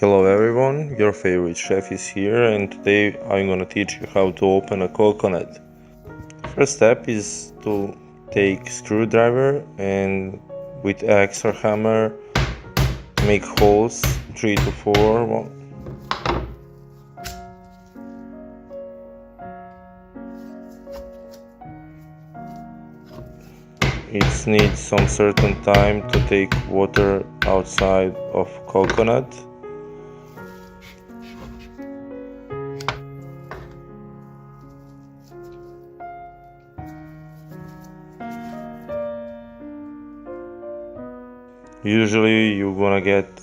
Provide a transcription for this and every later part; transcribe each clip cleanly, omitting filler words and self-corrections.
Hello everyone, your favorite chef is here, and today I'm gonna teach you how to open a coconut. First step is to take screwdriver and with axe or hammer make holes 3 to 4. It needs some certain time to take water outside of coconut. Usually you're gonna get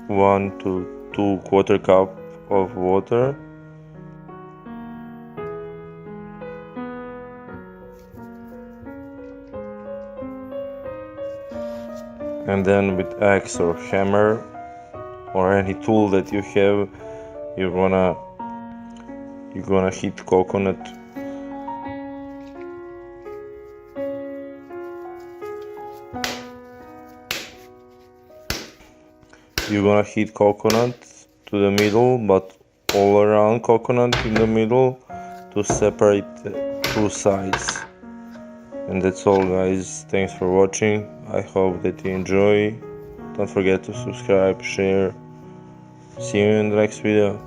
1 to 2 quarter cup of water. And then with axe or hammer or any tool that you have, you're gonna hit coconut. You're gonna hit coconut to the middle, but all around coconut in the middle to separate the two sides. And that's all, guys. Thanks for watching. I hope that you enjoy. Don't forget to subscribe, share. See you in the next video.